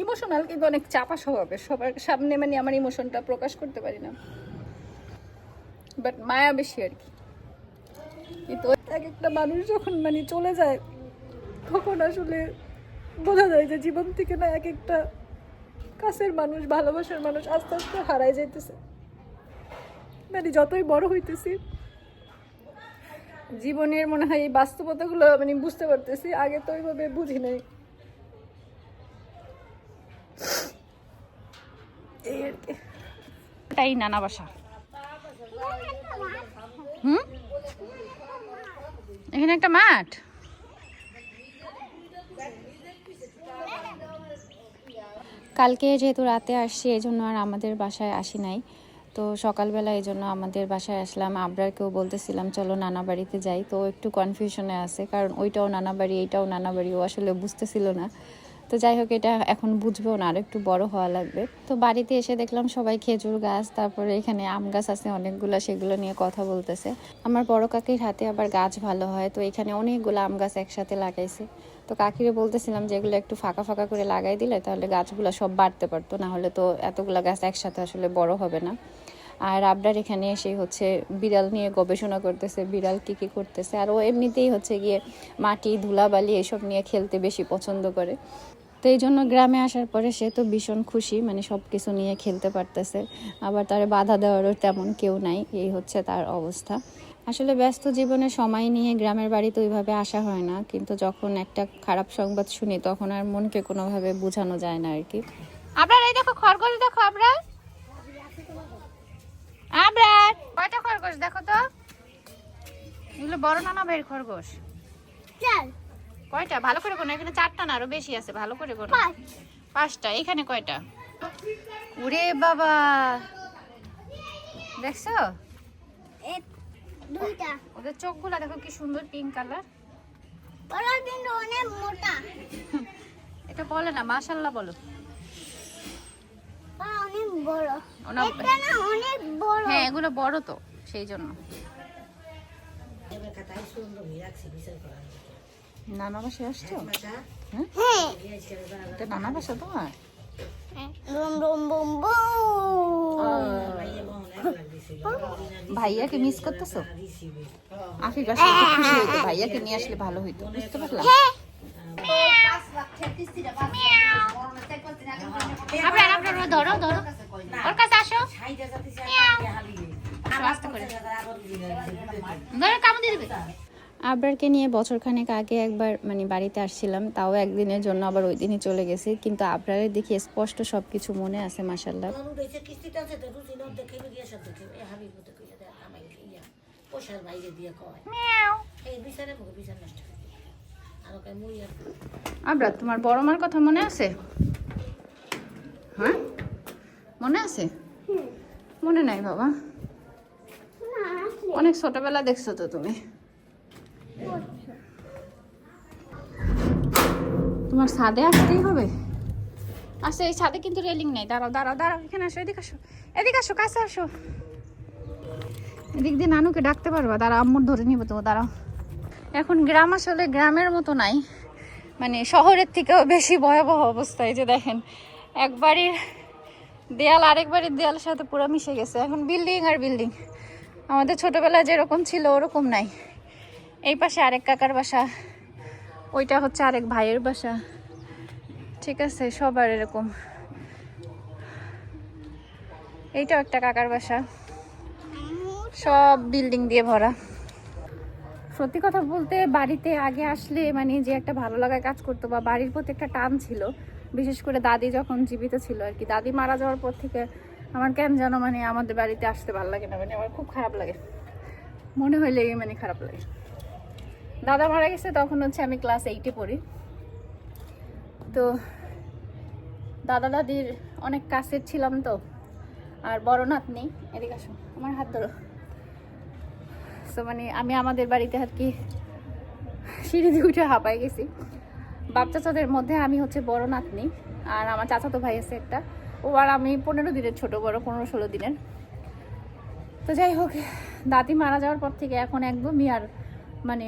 Emotional, কিন্তু অনেক চাপা স্বভাবের, সবার সামনে মানে আমার ইমোশনটা প্রকাশ করতে পারি না, বাট মায়া বেশি আর কি। কিন্তু এক একটা মানুষ যখন মানে চলে যায় তখন আসলে বোঝা যায় যে জীবন থেকে না এক একটা কাছের মানুষ, ভালোবাসার মানুষ আস্তে আস্তে হারাই যাইতেছে। মানে যতই বড় হইতেছি জীবনের মনে হয় এই বাস্তবতাগুলো মানে বুঝতে পারতেছি, আগে তো ওইভাবে বুঝি নাই। এই আর কি, এটাই নানা বাসা। এখানে একটা মাঠ। কালকে যেহেতু রাতে আসছি এই জন্য আর আমাদের বাসায় আসি নাই, তো সকালবেলা এই জন্য আমাদের বাসায় আসলাম। আবরারকেও বলতেছিলাম চলো নানা বাড়িতে যাই, তো একটু কনফিউশনে আছে, কারণ ওইটাও নানা বাড়ি এইটাও নানা বাড়ি, ও আসলে বুঝতেছিল না। তো যাই হোক, এটা এখন বুঝবেও না, আর একটু বড় হওয়া লাগবে। তো বাড়িতে এসে দেখলাম সবাই খেজুর গাছ, তারপরে এখানে আম গাছ আছে অনেকগুলো, সেগুলো নিয়ে কথা বলতেছে। আমার বড় কাকির হাতে আবার গাছ ভালো হয়, তো এখানে অনেকগুলো আম গাছ একসাথে লাগাইছে। তো কাকিরে বলতেছিলাম যে এগুলো একটু ফাঁকা ফাঁকা করে লাগাই দিলে তাহলে গাছগুলো সব বাড়তে পারতো, না হলে তো এতগুলো গাছ একসাথে আসলে বড় হবে না। আর আবরার এখানে এসে হচ্ছে বিড়াল নিয়ে গবেষণা করতেছে, বিড়াল কী করতেছে। আর ও এমনিতেই হচ্ছে গিয়ে মাটি ধুলাবালি এসব নিয়ে খেলতে বেশি পছন্দ করে। তো এই জন্য গ্রামে আসার পরে সে তো ভীষণ খুশি, মানে সব কিছু নিয়ে খেলতে পারতেছে, আবার তার বাধা দেওয়ারও তেমন কেউ নাই, এই হচ্ছে তার অবস্থা। আসলে ব্যস্ত জীবনে সময় নিয়ে গ্রামের বাড়িতে ওইভাবে আসা হয় না, কিন্তু যখন একটা খারাপ সংবাদ শুনি তখন আর মনকে কোনোভাবে বোঝানো যায় না আর কি। আবরার এই দেখো খরগোশ, দেখো আবরার, আবরার কয়টা খরগোশ দেখো তো, এগুলো বড় নানা ভাইয়ের খরগোশ। কয়টা ভালো করে গোনো, এখানে 4টা না আরো বেশি আছে, ভালো করে গোনো। 5টা। এখানে কয়টা? ওরে বাবা, দেখছো ওদের চোখগুলা দেখো কি সুন্দর, পিঙ্ক কালার। অনেক মোটা, এটা বলে না মাশাআল্লাহ বলো। অনেক বড়, এটা না অনেক বড়। হ্যাঁ এগুলো বড় তো, সেই জন্য। নানা বাসায় আসছো? হ্যাঁ, এটা নানা বাসা তোমার? বুম বুম বুম ভাইয়াকে মিস করতেছো? আফিফ আসলে খুব খুশি হইতো, ভাইয়াকে নিয়ে আসলে ভালো হইতো, বুঝতে পারলাম। ধরো ধরো, ওর কাছে আসো, আস্তে করে ধরো, কামড় দিয়ে দিবে। আবরারকে নিয়ে বছরখানেক আগে একবার মানে বাড়িতে আসছিলাম, তাও একদিনের জন্য, আবার ওই দিনই চলে গেছি, কিন্তু আবরারের দেখি স্পষ্ট সবকিছু মনে আছে মাশাআল্লাহ। আবরার তোমার বড় মার কথা মনে আছে? হ্যাঁ মনে আছে? মনে নাই বাবা, অনেক ছোটবেলা দেখছো তো তুমি। তোমার ছাদে আসতেই হবে। আচ্ছা এই ছাদে কিন্তু রেলিং নেই, দাঁড়াও দাঁড়াও দাঁড়াও, এখানে আসো, এদিকে আসো, এদিকে আসো, কাছে আসো, এদিক দিয়ে নানুকে ডাকতে পারবা, দাঁড়াও আম্মুর ধরে নিবো তো, দাঁড়াও। এখন গ্রাম আসলে গ্রামের মতো নাই, মানে শহরের থেকেও বেশি ভয়াবহ অবস্থা। এই যে দেখেন, এক বাড়ির দেয়াল আরেক বাড়ির দেয়ালের সাথে পুরো মিশে গেছে, এখন বিল্ডিং আর বিল্ডিং। আমাদের ছোটবেলায় যেরকম ছিল ওরকম নাই। এই পাশে আরেক কাকার বাসা, ওইটা হচ্ছে আরেক ভাইয়ের বাসা, ঠিক আছে, সবার এরকম। এইটাও একটা কাকার বাসা, সব বিল্ডিং দিয়ে ভরা। সত্যি কথা বলতে বাড়িতে আগে আসলে মানে যে একটা ভালো লাগায় কাজ করতো, বা বাড়ির প্রতি একটা টান ছিল, বিশেষ করে দাদি যখন জীবিত ছিল আর কি। দাদি মারা যাওয়ার পর থেকে আমার কেন যেন মানে আমাদের বাড়িতে আসতে ভালো লাগে না, মানে আমার খুব খারাপ লাগে, মনে হইলে মানে খারাপ লাগে। দাদা মারা গেছে তখন হচ্ছে আমি ক্লাস 8-এ পড়ি, তো দাদা দাদির অনেক কাছের ছিলাম তো। আর বড় নাতনি, এদিকে আসো, আমার হাত ধরো। তো মানে আমি আমাদের বাড়িতে আর কি সিঁড়ি দিয়ে উঠে হাঁপাই গেছি। বাপ চাচাদের মধ্যে আমি হচ্ছে বড় নাতনি, আর আমার চাচাতো ভাই আছে একটা, ও আর আমি 15 দিনের ছোট, বড় 15-16 দিনের। তো যাই হোক, দাদি মারা যাওয়ার পর থেকে এখন একদমই আর মানে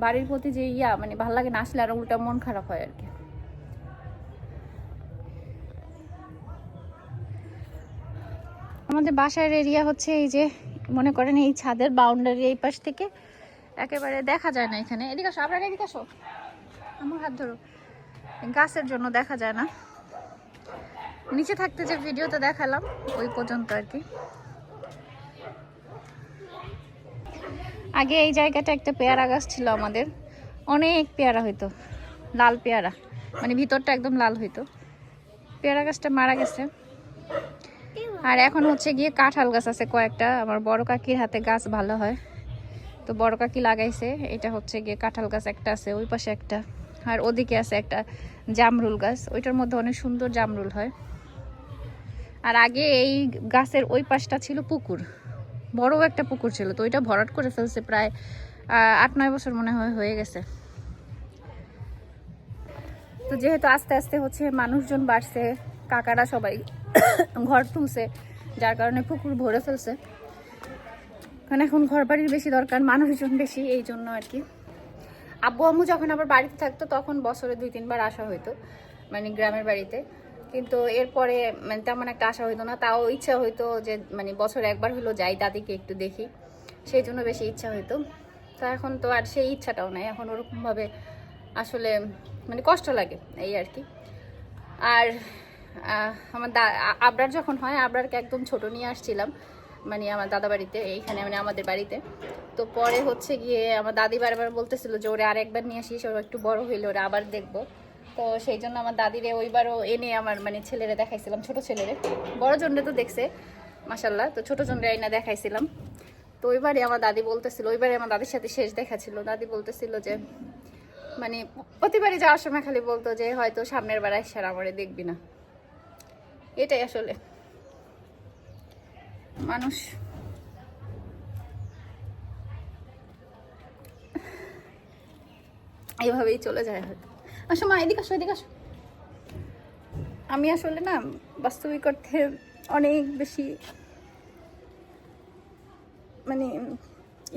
বাড়ির প্রতি যে মানে ভালো লাগে না, আসলে আর উল্টা মন খারাপ হয় আর কি। আমাদের বাসার এরিয়া হচ্ছে এই যে মনে করেন এই ছাদের বাউন্ডারি এই পাশ থেকে একেবারে দেখা যায় না এখানে। এদিকে আসো, আপনারা এদিকে আসো, আমার হাত ধরো। গাছের জন্য দেখা যায় না, নিচে থাকতে যে ভিডিওতে দেখালাম ওই পর্যন্ত আর কি। আগে এই জায়গাটা একটা পেয়ারা গাছ ছিল আমাদের, অনেক পেয়ারা হইতো, লাল পেয়ারা, মানে ভিতরটা একদম লাল হইতো। পেয়ারা গাছটা মারা গেছে। আর এখন হচ্ছে গিয়ে কাঁঠাল গাছ আছে কয়েকটা, আমার বড় কাকির হাতে গাছ ভালো হয়, তো বড় কাকি লাগাইছে। এটা হচ্ছে গিয়ে কাঁঠাল গাছ একটা আছে, ওই পাশে একটা, আর ওদিকে আছে একটা জামরুল গাছ, ওইটার মধ্যে অনেক সুন্দর জামরুল হয়। আর আগে এই গাছের ওই পাশটা ছিল পুকুর, বড় একটা পুকুর ছিল, তো ওইটা ভরাট করে ফেলছে, প্রায় 8-9 বছর মনে হয় হয়ে গেছে। তো যেহেতু আস্তে আস্তে হচ্ছে মানুষজন বাড়ছে, কাকারা সবাই ঘর তুলছে, যার কারণে পুকুর ভরে ফেলছে। কারণ এখন ঘর বাড়ির বেশি দরকার, মানুষজন বেশি, এই জন্য আর কি। আব্বু আম্মু যখন আবার বাড়িতে থাকতো তখন বছরে 2-3 বার আসা হইতো, মানে গ্রামের বাড়িতে। কিন্তু এরপরে মানে তেমন একটা আসা হইতো না, তাও ইচ্ছা হইতো যে মানে বছরে একবার হলো যাই, দাদিকে একটু দেখি, সেই জন্য বেশি ইচ্ছা হইতো। তা এখন তো আর সেই ইচ্ছাটাও নাই, এখন ওরকমভাবে আসলে মানে কষ্ট লাগে এই আর কি। আর আমার আবরার যখন হয়, আবরারকে একদম ছোট নিয়ে আসছিলাম, মানে আমার দাদা বাড়িতে, এইখানে মানে আমাদের বাড়িতে। তো পরে হচ্ছে গিয়ে আমার দাদি বারবার বলতেছিল যে ওরে আর একবার নিয়ে আসিস, ওরা একটু বড় হইলে ওরা আবার দেখবো। তো সেই জন্য আমার দাদিরে ওইবারও এনে আমার মানে ছেলেরে দেখাইছিলাম, ছোট ছেলেরে। বড় জনরে তো দেখছে মাশাল্লাহ, তো ছোট জনরে এনে দেখাইছিলাম। তো ওইবারে আমার দাদি বলতেছিল, ওইবারে আমার দাদির সাথে শেষ দেখা ছিল, দাদি বলতেছিল যে মানে প্রতিবারই যাওয়ার সময় খালি বলতো যে হয়তো সামনের বার আইসার আমারে দেখবি না। এটাই আসলে মানুষ। এইভাবেই চলে যায় হয়তো। আসো মা, এদিকে আসো, এদিকে আসো। আমি আসলে না বাস্তবিক অর্থে অনেক বেশি মানে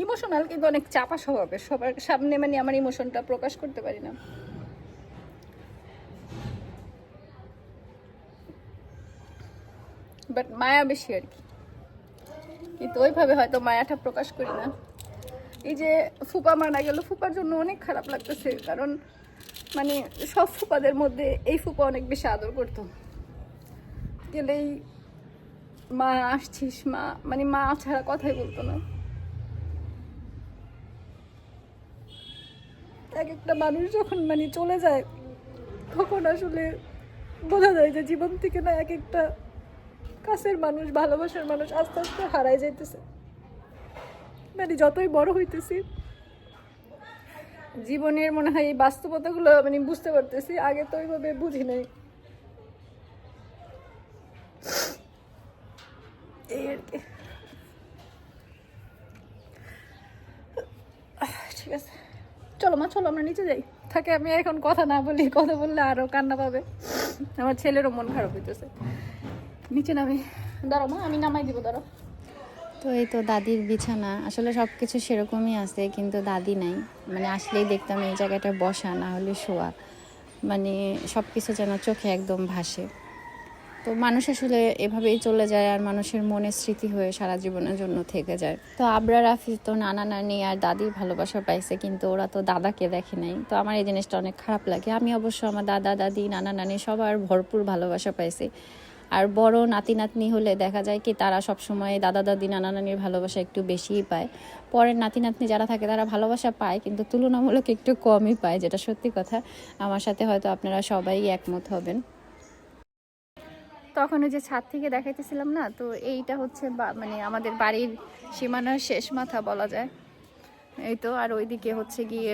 ইমোশনাল, কিন্তু অনেক চাপা স্বভাবের, সবার সামনে মানে আমার ইমোশনটা প্রকাশ করতে পারি না। বাট মায়া বেশি আর কি, কিন্তু ওইভাবে হয়তো মায়াটা প্রকাশ করি না। এই যে ফুপা মারা গেল, ফুপার জন্য অনেক খারাপ লাগতেছে, কারণ মানে সব ফুপাদের মধ্যে এই ফুপা অনেক বেশি আদর করতো। গেলেই মা আসছিস, মা মানে মা ছাড়া কথাই বলতো না। এক একটা মানুষ যখন মানে চলে যায়, তখন আসলে বোঝা যায় যে জীবন থেকে না এক একটা কাছের মানুষ, ভালোবাসার মানুষ আস্তে আস্তে হারাই যাইতেছে। মানে যতই বড় হইতেছি, জীবনের মনে হয় এই বাস্তবতাগুলো মানে বুঝতে পারতেছি, আগে তো ওইভাবে বুঝি নাই। এই আর কি। ঠিক আছে, চলো মা, চলো আমরা নিচে যাই। থাকে আমি এখন কথা না বলি, কথা বললে আরো কান্না পাবে, আমার ছেলেরও মন খারাপ হইতেছে। নিচে নামি, দাঁড়ো মা, আমি নামাই দিব, দাঁড়ো। তো এই তো দাদির বিছানা, আসলে সব কিছু সেরকমই আছে, কিন্তু দাদি নাই। মানে আসলেই দেখতাম এই জায়গাটা বসা, না হলে শোয়া, মানে সব কিছু যেন চোখে একদম ভাসে। তো মানুষ আসলে এভাবেই চলে যায়, আর মানুষের মনে স্মৃতি হয়ে সারা জীবনের জন্য থেকে যায়। তো আবরার রাফি তো নানা নানি আর দাদির ভালোবাসা পাইছে, কিন্তু ওরা তো দাদাকে দেখে নাই। তো আমার এই জিনিসটা অনেক খারাপ লাগে। আমি অবশ্য আমার দাদা দাদি নানা নানি সবার ভরপুর ভালোবাসা পাইছি। আর বড় নাতি নাতনি হলে দেখা যায় কি তারা সবসময় দাদা দাদি নানা নানির ভালোবাসা একটু বেশিই পায়। পরের নাতি নাতনি যারা থাকে তারা ভালোবাসা পায়, কিন্তু তুলনামূলক একটু কমই পায়, যেটা সত্যি কথা। আমার সাথে হয়তো আপনারা সবাই একমত হবেন। তখন ওই যে ছাদ থেকে দেখাইতেছিলাম না, তো এইটা হচ্ছে মানে আমাদের বাড়ির সীমানার শেষ মাথা বলা যায় এই তো। আর ওইদিকে হচ্ছে গিয়ে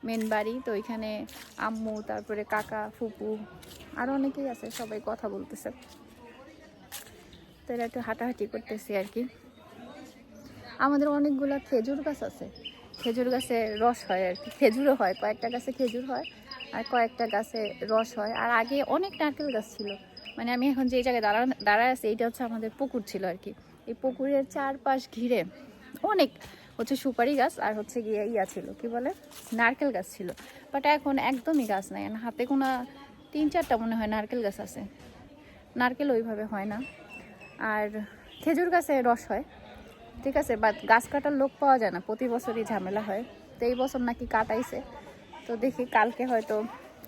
মেন বাড়ি, তো ওইখানে আম্মু, তারপরে কাকা, ফুপু, আরও অনেকেই আছে, সবাই কথা বলতেছে। তো এরা একটু হাঁটাহাঁটি করতেছি আর কি। আমাদের অনেকগুলা খেজুর গাছ আছে, খেজুর গাছে রস হয় আর কি, খেজুরও হয়, কয়েকটা গাছে খেজুর হয় আর কয়েকটা গাছে রস হয়। আর আগে অনেক নারকেল গাছ ছিল, মানে আমি এখন যে জায়গায় দাঁড়ায় আছি এইটা হচ্ছে আমাদের পুকুর ছিল আর কি। এই পুকুরের চারপাশ ঘিরে অনেক হচ্ছে সুপারি গাছ আর হচ্ছে গিয়ে ছিল কি বলে নারকেল গাছ ছিল। বাট এখন একদমই গাছ নাই, হাতে গোনা 3-4টা মনে হয় নারকেল গাছ আছে, নারকেল ওইভাবে হয় না। আর খেজুর গাছে রস হয়, ঠিক আছে, বাট গাছ কাটার লোক পাওয়া যায় না, প্রতি বছরই ঝামেলা হয়। তো এই বছর নাকি কাটাইছে, তো দেখি কালকে হয়তো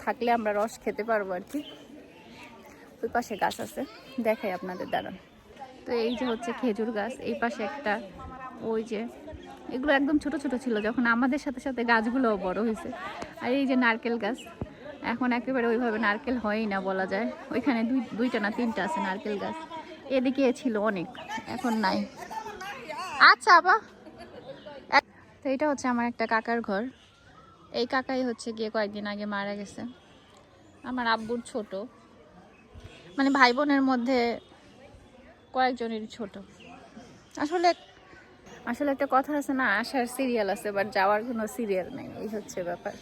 থাকলে আমরা রস খেতে পারবো আর কি। ওই পাশে গাছ আছে, দেখাই আপনাদের দাঁড়ান। তো এই যে হচ্ছে খেজুর গাছ, এই পাশে একটা, ওই যে এগুলো একদম ছোট ছোট ছিল যখন আমাদের সাথে সাথে গাছগুলোও বড় হয়েছে। আর এই যে নারকেল গাছ, এখন একেবারে ওইভাবে নারকেল হয়ই না বলা যায়, ওইখানে দুইটা না তিনটা আছে নারকেল গাছ, এদিকে ছিল অনেক, এখন নাই। আচ্ছা আপা, তো এটা হচ্ছে আমার একটা কাকার ঘর। এই কাকাই হচ্ছে গিয়ে কয়েকদিন আগে মারা গেছে, আমার আব্বুর ছোট, মানে ভাই বোনের মধ্যে কয়েকজনেরই ছোট। আসলে আসলে একটা কথা আছে না, আসার সিরিয়াল আছে বাট যাওয়ার কোনো সিরিয়াল নেই, এই হচ্ছে ব্যাপার।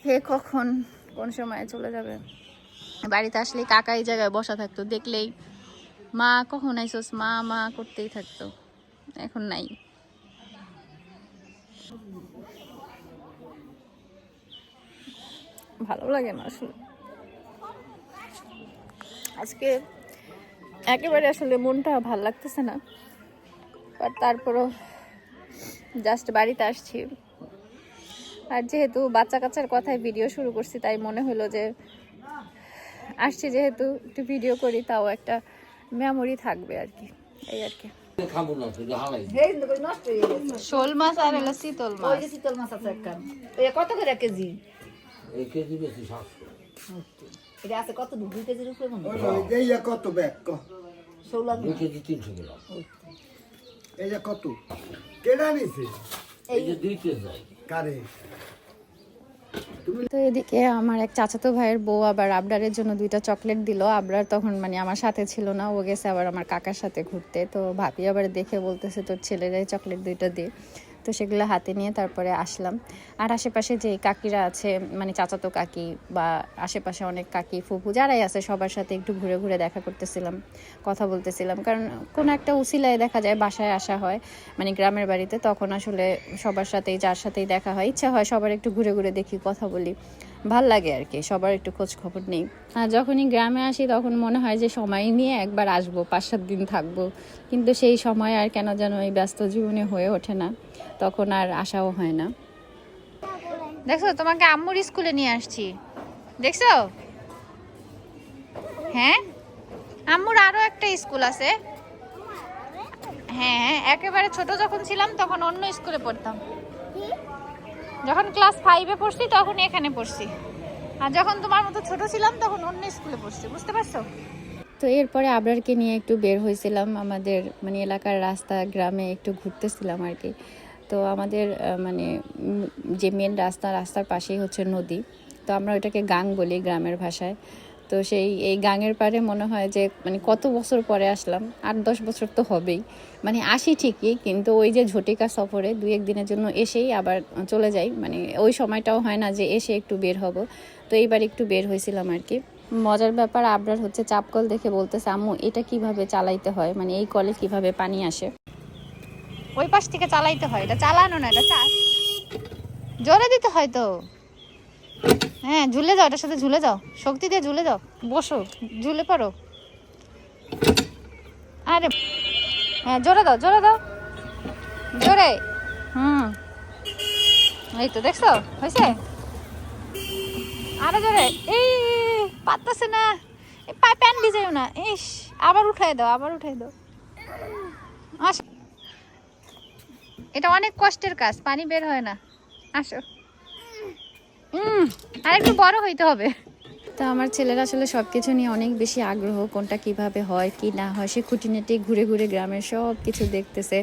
কে কখন কোন সময় চলে যাবে। বাড়িতে আসলেই কাকা এই জায়গায় বসা থাকতো, দেখলেই মা কখন আইসোস মা মা করতেই থাকতো, এখন নাই। ভালো লাগে না আসলে, আজকে একেবারে আসলে মনটা ভাল লাগতেছে না, বাট তারপরও জাস্ট বাড়িতে আসছি। আর যেহেতু বাচ্চা কাচ্চার কথায় ভিডিও শুরু করছি, তাই মনে হলো যে আসছি যেহেতু একটু ভিডিও করি, তাও একটা মেমোরি থাকবে আর কি, এই আর কি। শোল মাছ আর হলো শীতল মাছ। শীতল মাছ আছে একটা, কত করে কেজি? এই কেজি বেশি 700, এটা আছে কত, 2 কেজির উপরে মনে হয়। এই কত ব্যাগ 2 কেজি 300 গ্রাম। এই কত কেডা নিছে এই যে দিতে যায় কারে? তো এদিকে আমার এক চাচাতো ভাইয়ের বউ আবার আবরারের জন্য 2টা চকলেট দিল। আবরার তখন মানে আমার সাথে ছিল না, ও গেছে আবার আমার কাকার সাথে ঘুরতে। তো ভাবি আবার দেখে বলতেছে তোর ছেলেরাই চকলেট 2টা দে। তো সেগুলো হাতে নিয়ে তারপরে আসলাম। আর আশেপাশে যে কাকিরা আছে, মানে চাচাতো কাকি বা আশেপাশে অনেক কাকি ফুপু যারাই আছে, সবার সাথে একটু ঘুরে ঘুরে দেখা করতেছিলাম, কথা বলতেছিলাম। কারণ কোনো একটা উসিলায় দেখা যায় বাসায় আসা হয়, মানে গ্রামের বাড়িতে, তখন আসলে সবার সাথেই যার সাথেই দেখা হয়, ইচ্ছা হয় সবার একটু ঘুরে ঘুরে দেখি, কথা বলি, ভাল লাগে আর কি, সবার একটু খোঁজ খবর নেই। আর যখনই গ্রামে আসি তখন মনে হয় যে সময় নিয়ে একবার আসবো, 5-7 দিন থাকবো, কিন্তু সেই সময় আর কেন যেন এই ব্যস্ত জীবনে হয়ে ওঠে না, তখন আর আশাও হয় না। দেখছো তোমাকে আম্মুর স্কুলে নিয়ে আসছি, দেখছো? হ্যাঁ, আম্মুর আরো একটা স্কুল আছে। হ্যাঁ, একেবারে ছোট যখন ছিলাম তখন অন্য স্কুলে পড়তাম, যখন ক্লাস 5-এ পড়ছি তখন এখানে পড়ছি, আর যখন তোমার মতো ছোট ছিলাম তখন অন্য স্কুলে পড়ছি, বুঝতে পারছো? তো এরপরে আবরারকে নিয়ে একটু বের হয়েছিলাম, আমাদের মানে এলাকার রাস্তা গ্রামে একটু ঘুরতেছিলাম আর কি। তো আমাদের মানে যে মেন রাস্তার পাশেই হচ্ছে নদী, তো আমরা ওইটাকে গাং বলি গ্রামের ভাষায়। তো এই গাঙের পাড়ে মনে হয় যে মানে কত বছর পরে আসলাম, 8-10 বছর তো হবেই, মানে আসি ঠিকই, কিন্তু ওই যে ঝটিকা সফরে 2-1 দিনের জন্য এসেই আবার চলে যাই, মানে ওই সময়টাও হয় না যে এসে একটু বের হব। তো এইবার একটু বের হয়েছিলাম আর কি। মজার ব্যাপার, আবরার হচ্ছে চাপকল দেখে বলতেছে আম্মু এটা কিভাবে চালাইতে হয়, মানে এই কলে কিভাবে পানি আসে। ওই পাশ থেকে চালাইতে হয়, এটা চালানো না, এটা জোরে দিতে হয় তো। হ্যাঁ, ঝুলে যাও, এটার সাথে ঝুলে যাও, শক্তি দিয়ে ঝুলে যাও, বসো, ঝুলে পড়ো। আরে হ্যাঁ, জোরে দাও, জোরে দাও, জোরে। এই তো দেখছো, হয়েছে? আরো জোরে। এই পারতেছে না, প্যান ভিজাইও না। ইস, আবার উঠাই দাও, আবার উঠাই দাও। আস, এটা অনেক কষ্টের কাজ, পানি বের হয় না। আসো, আর একটু বড় হইতে হবে। তো আমার ছেলের আসলে সব কিছু নিয়ে অনেক বেশি আগ্রহ, কোনটা কিভাবে হয় কি না হয়, সে খুঁটিনাটি ঘুরে ঘুরে গ্রামের সব কিছু দেখতেছে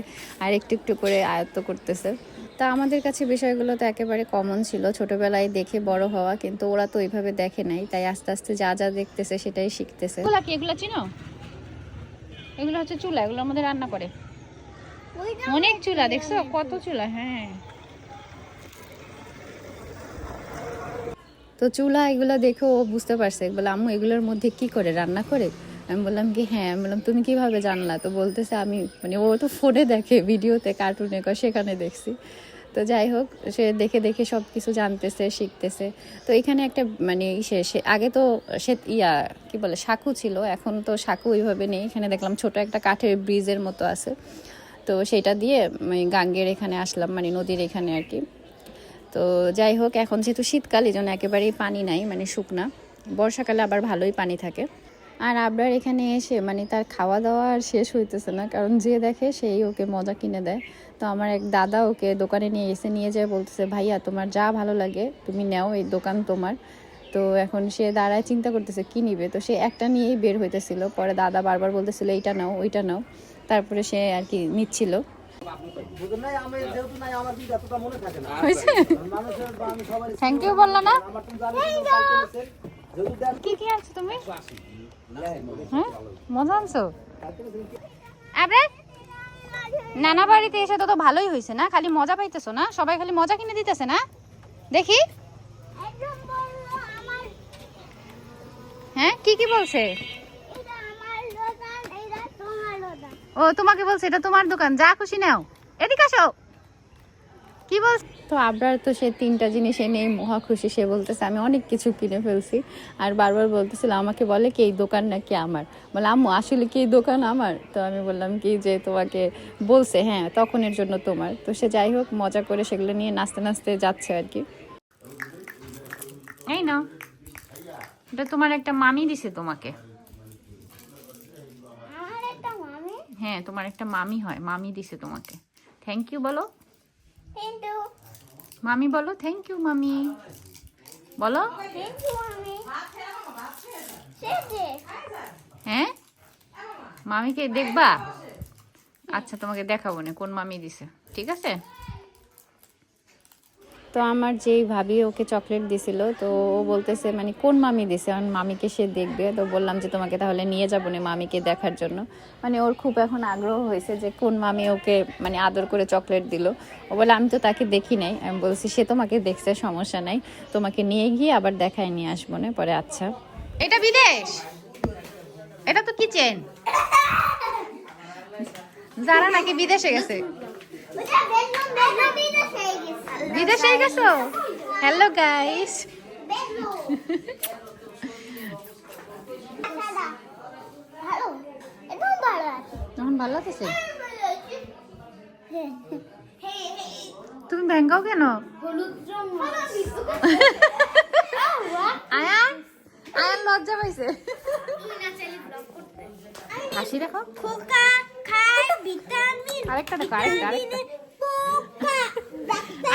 আর একটু একটু করে আয়ত্ত করতেছে। তা আমাদের কাছে বিষয়গুলো তো একেবারে কমন ছিল, ছোটবেলায় দেখে বড় হওয়া, কিন্তু ওরা তো ওইভাবে দেখে নাই, তাই আস্তে আস্তে যা যা দেখতেছে সেটাই শিখতেছে। এগুলা কি, এগুলা চিনো? এগুলো হচ্ছে চুলা, এগুলো আমাদের রান্না করে, অনেক চুলা, দেখছো কত চুলা। হ্যাঁ, তো চুলা এগুলো দেখে ও বুঝতে পারছে, বলে আম্মু এগুলোর মধ্যে কি করে রান্না করে। আমি বললাম কি হ্যাঁ, আমি বললাম তুমি কিভাবে জানলা? তো বলতেছে আমি মানে ও তো ফোনে দেখে, ভিডিওতে, কার্টুনে, সেখানে দেখছি। তো যাই হোক, সে দেখে দেখে সব কিছু জানতেছে, শিখতেছে। তো এখানে একটা মানে সে আগে তো সে কি বলে সাঁকু ছিল, এখন তো সাঁকু ওইভাবে নেই। এখানে দেখলাম ছোট একটা কাঠের ব্রিজের মতো আছে, তো সেটা দিয়ে গাঙ্গের এখানে আসলাম, মানে নদীর এখানে আর কি। তো যাই হোক, এখন যেহেতু শীতকাল এই জন্য একেবারেই পানি নাই, মানে শুকনা। বর্ষাকালে আবার ভালোই পানি থাকে। আর আবরার এখানে এসে মানে তার খাওয়া দাওয়া আর শেষ হইতেছে না, কারণ যে দেখে সেই ওকে মজা কিনে দেয়। তো আমার এক দাদা ওকে দোকানে নিয়ে এসে নিয়ে যায়, বলতেছে ভাইয়া তোমার যা ভালো লাগে তুমি নাও, এই দোকান তোমার। তো এখন সে দাঁড়ায় চিন্তা করতেছে কি নিবে, তো সে একটা নিয়েই বের হইতেছিল। পরে দাদা বারবার বলতেছিল এইটা নাও ওইটা নাও, তারপরে সে আর কি নিচ্ছিল। থ্যাংক ইউ বললো না? কি কি আনছো তুমি? হ্যাঁ, মজা আনছো? আবরার, নানা বাড়িতে এসে তো ভালোই হয়েছে না? খালি মজা পাইতেছো না? সবাই খালি মজা কিনে দিতেছে না? দেখি। একদম বললো আমার, হ্যাঁ, কি কি বলছে? এটা আমার দোকান, এটা তোমার দোকান। ও তোমাকে বলছে এটা তোমার দোকান, যা খুশি নাও। এদিকে আসো। কি বল? তো আবরার তো সে 3টা জিনিস এনেই মহা খুশি। সে বলতেছে আমি অনেক কিছু কিনে ফেলছি, আর বারবার বলতেছিল আমাকে বলে কি এই দোকান নাকি আমার। বলে আম্মু আসলে কি এই দোকান আমার? তো আমি বললাম কি যে তোমাকে বলছে হ্যাঁ তখনের জন্য তোমার। তো সে যাই হোক মজা করে সেগুলো নিয়ে নাচতে নাচতে যাচ্ছে আর কি। এই নাও, এটা তোমার একটা মামি দিছে তোমাকে। আমার একটা মামি, হ্যাঁ, তোমার একটা মামি হয়, মামি দিছে তোমাকে। থ্যাংক ইউ বলো। কিন্তু মামি বলো, থ্যাংক ইউ মামি বলো। কিন্তু আমি শেষে হ্যাঁ, মামিকে দেখবা? আচ্ছা, তোমাকে দেখাবো না কোন মামি দিছে, ঠিক আছে? তো আমার যেই ভাবি ওকে চকলেট দিছিল, তো ও বলতেছে মানে কোন মামি দিছে, আমার মামিকে সে দেখবে। তো বললাম যে তোমাকে তাহলে নিয়ে যাবো না মামিকে দেখার জন্য। মানে ওর খুব এখন আগ্রহ হয়েছে যে কোন মামি ওকে মানে আদর করে চকলেট দিল। ও বলে আমি তো তাকে দেখি নাই। আমি বলছি সে তোমাকে দেখছে, সমস্যা নাই, তোমাকে নিয়ে গিয়ে আবার দেখায় নিয়ে আসবো না পরে। আচ্ছা, এটা বিদেশ, এটা তো কিচেন। যারা নাকি বিদেশে গেছে। ওটা বেডরুম বিদেশে গেছে। বিদেশে গেছো? Hello guys. বেডরুম দাদা ভালো, একদম ভালো আছে। তখন ভালো লাগতেছে? হে তুমি ভেঙ্গাও কেন? হলুদ রং আয়ান, আয়ান লজ্জা পাইছে। হাসি দেখো। খোকা খায় ভিটামিন, আরেকটা দেখো, আরেকটা আরেকটা পোকা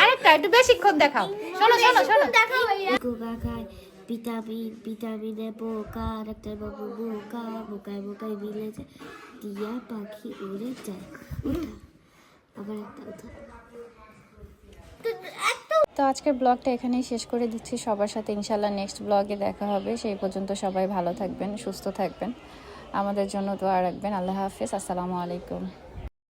আরেকটা একটু বেশিক্ষণ দেখাও। শোনো শোনো শোনো। দেখাও ভাইয়া। খোকা খায় ভিটামিন, ভিটামিনে পোকা, ডাক্তার বাবু বোকা, বোকায় বোকায় মিলে যায়, টিয়া পাখি উড়ে যায়। উঠা আবার একটা উঠা। তো আজকের ব্লগটা এখানেই শেষ করে দিচ্ছি। সবার সাথে ইনশাল্লাহ নেক্সট ব্লগে দেখা হবে। সেই পর্যন্ত সবাই ভালো থাকবেন, সুস্থ থাকবেন, আমাদের জন্য দোয়া রাখবেন। আল্লাহ হাফেজ, আসসালামু আলাইকুম।